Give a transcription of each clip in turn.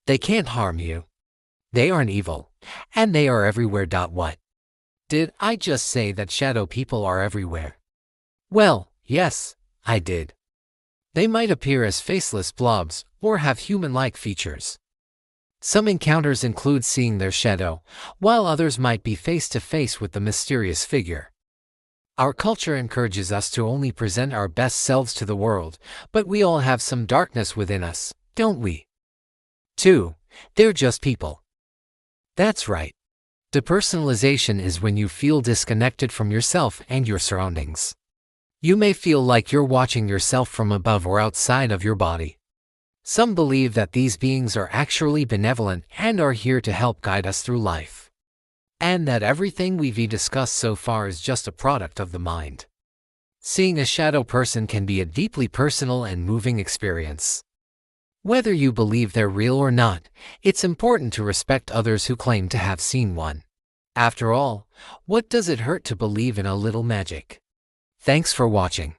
They can't harm you. They aren't evil, and they are everywhere. What? Did I just say that shadow people are everywhere? Well, yes, I did. They might appear as faceless blobs or have human-like features. Some encounters include seeing their shadow, while others might be face-to-face with the mysterious figure. Our culture encourages us to only present our best selves to the world, but we all have some darkness within us, don't we? 2. They're just people. That's right. Depersonalization is when you feel disconnected from yourself and your surroundings. You may feel like you're watching yourself from above or outside of your body. Some believe that these beings are actually benevolent and are here to help guide us through life. And that everything we've discussed so far is just a product of the mind. Seeing a shadow person can be a deeply personal and moving experience. Whether you believe they're real or not, it's important to respect others who claim to have seen one. After all, what does it hurt to believe in a little magic? Thanks for watching.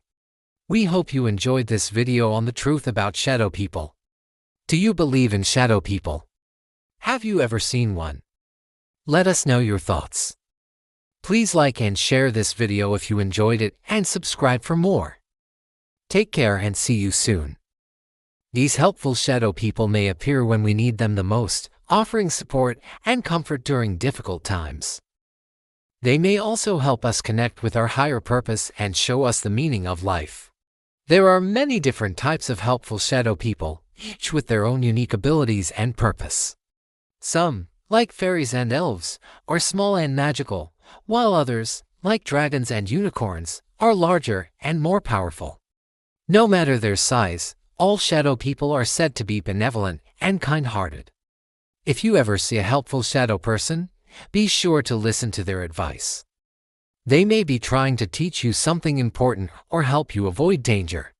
We hope you enjoyed this video on the truth about shadow people. Do you believe in shadow people? Have you ever seen one? Let us know your thoughts. Please like and share this video if you enjoyed it and subscribe for more. Take care and see you soon. These helpful shadow people may appear when we need them the most, offering support and comfort during difficult times. They may also help us connect with our higher purpose and show us the meaning of life. There are many different types of helpful shadow people, each with their own unique abilities and purpose. Some, like fairies and elves, are small and magical, while others, like dragons and unicorns, are larger and more powerful. No matter their size, all shadow people are said to be benevolent and kind-hearted. If you ever see a helpful shadow person, be sure to listen to their advice. They may be trying to teach you something important or help you avoid danger.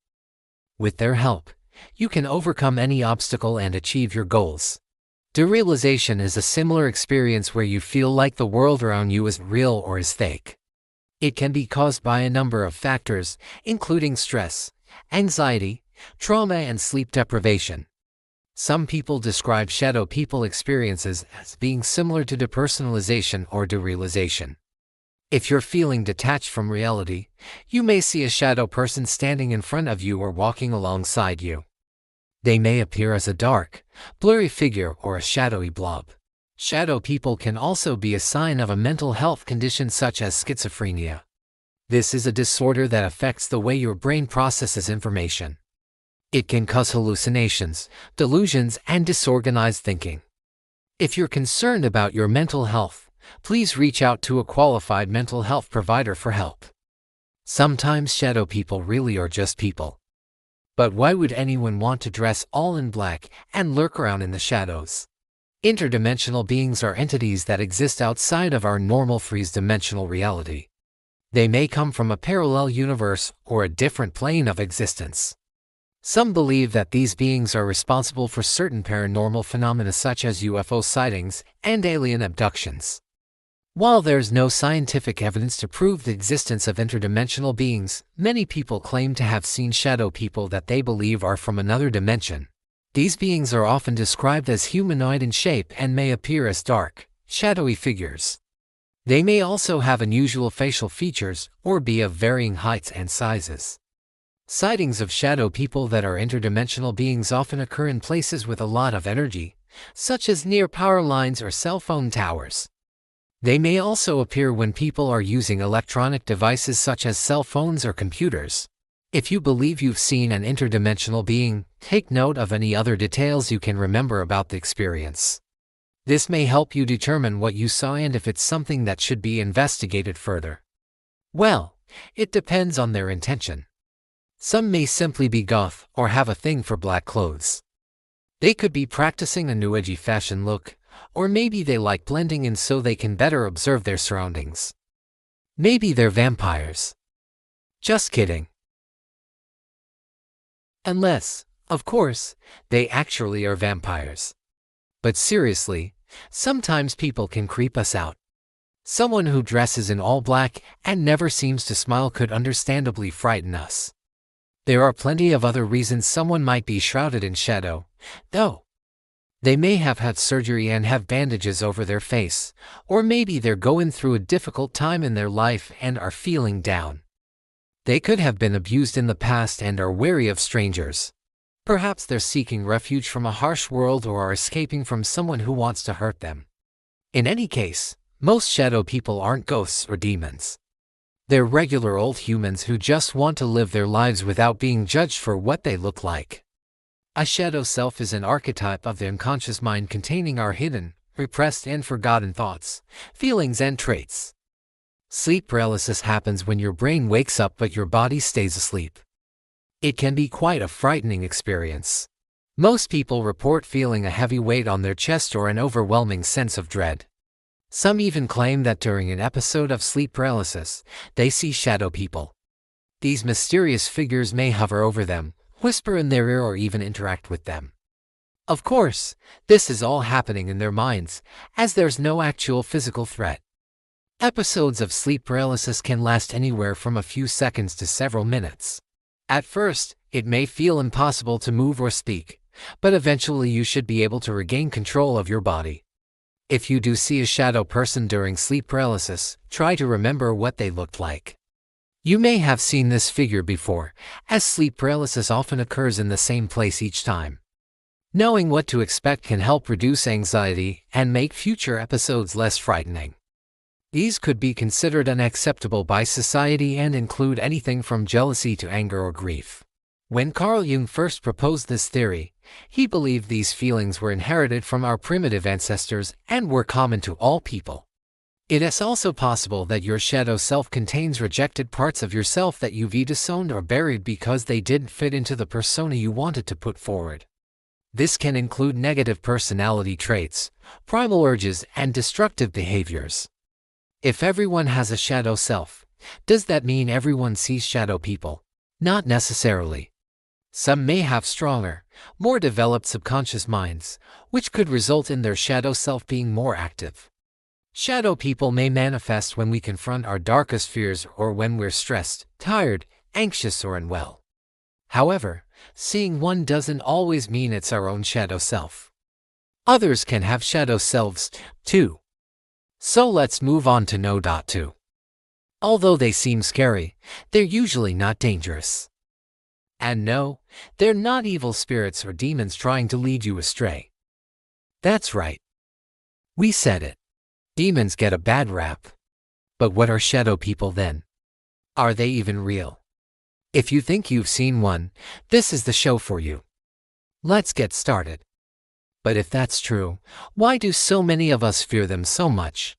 With their help, you can overcome any obstacle and achieve your goals. Derealization is a similar experience where you feel like the world around you isn't real or is fake. It can be caused by a number of factors, including stress, anxiety, trauma, and sleep deprivation. Some people describe shadow people experiences as being similar to depersonalization or derealization. If you're feeling detached from reality, you may see a shadow person standing in front of you or walking alongside you. They may appear as a dark, blurry figure or a shadowy blob. Shadow people can also be a sign of a mental health condition such as schizophrenia. This is a disorder that affects the way your brain processes information. It can cause hallucinations, delusions, and disorganized thinking. If you're concerned about your mental health, please reach out to a qualified mental health provider for help. Sometimes shadow people really are just people. But why would anyone want to dress all in black and lurk around in the shadows? Interdimensional beings are entities that exist outside of our normal three-dimensional reality. They may come from a parallel universe or a different plane of existence. Some believe that these beings are responsible for certain paranormal phenomena such as UFO sightings and alien abductions. While there's no scientific evidence to prove the existence of interdimensional beings, many people claim to have seen shadow people that they believe are from another dimension. These beings are often described as humanoid in shape and may appear as dark, shadowy figures. They may also have unusual facial features or be of varying heights and sizes. Sightings of shadow people that are interdimensional beings often occur in places with a lot of energy, such as near power lines or cell phone towers. They may also appear when people are using electronic devices such as cell phones or computers. If you believe you've seen an interdimensional being, take note of any other details you can remember about the experience. This may help you determine what you saw and if it's something that should be investigated further. Well, it depends on their intention. Some may simply be goth or have a thing for black clothes. They could be practicing a new edgy fashion look, or maybe they like blending in so they can better observe their surroundings. Maybe they're vampires. Just kidding. Unless, of course, they actually are vampires. But seriously, sometimes people can creep us out. Someone who dresses in all black and never seems to smile could understandably frighten us. There are plenty of other reasons someone might be shrouded in shadow, though. They may have had surgery and have bandages over their face, or maybe they're going through a difficult time in their life and are feeling down. They could have been abused in the past and are wary of strangers. Perhaps they're seeking refuge from a harsh world or are escaping from someone who wants to hurt them. In any case, most shadow people aren't ghosts or demons. They're regular old humans who just want to live their lives without being judged for what they look like. A shadow self is an archetype of the unconscious mind containing our hidden, repressed and forgotten thoughts, feelings and traits. Sleep paralysis happens when your brain wakes up but your body stays asleep. It can be quite a frightening experience. Most people report feeling a heavy weight on their chest or an overwhelming sense of dread. Some even claim that during an episode of sleep paralysis, they see shadow people. These mysterious figures may hover over them, whisper in their ear or even interact with them. Of course, this is all happening in their minds, as there's no actual physical threat. Episodes of sleep paralysis can last anywhere from a few seconds to several minutes. At first, it may feel impossible to move or speak, but eventually you should be able to regain control of your body. If you do see a shadow person during sleep paralysis, try to remember what they looked like. You may have seen this figure before, as sleep paralysis often occurs in the same place each time. Knowing what to expect can help reduce anxiety and make future episodes less frightening. These could be considered unacceptable by society and include anything from jealousy to anger or grief. When Carl Jung first proposed this theory, he believed these feelings were inherited from our primitive ancestors and were common to all people. It is also possible that your shadow self contains rejected parts of yourself that you've disowned or buried because they didn't fit into the persona you wanted to put forward. This can include negative personality traits, primal urges, and destructive behaviors. If everyone has a shadow self, does that mean everyone sees shadow people? Not necessarily. Some may have stronger, more developed subconscious minds, which could result in their shadow self being more active. Shadow people may manifest when we confront our darkest fears or when we're stressed, tired, anxious, or unwell. However, seeing one doesn't always mean it's our own shadow self. Others can have shadow selves, too. So let's move on to No. 2. Although they seem scary, they're usually not dangerous. And no, they're not evil spirits or demons trying to lead you astray. That's right. We said it. Demons get a bad rap. But what are shadow people then? Are they even real? If you think you've seen one, this is the show for you. Let's get started. But if that's true, why do so many of us fear them so much?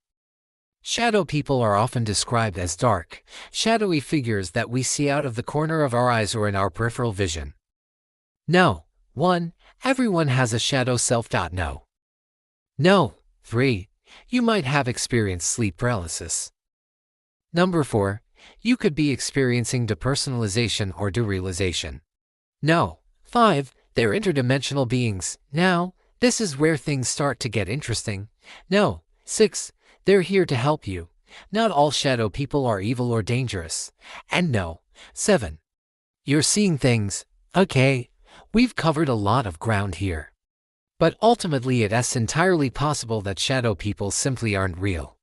Shadow people are often described as dark, shadowy figures that we see out of the corner of our eyes or in our peripheral vision. No. 1. Everyone has a shadow self. No. No. 3. You might have experienced sleep paralysis. Number 4. You could be experiencing depersonalization or derealization. No. 5. They're interdimensional beings. Now, this is where things start to get interesting. No. 6. They're here to help you. Not all shadow people are evil or dangerous. And no. 7. You're seeing things. Okay, we've covered a lot of ground here. But ultimately it is entirely possible that shadow people simply aren't real.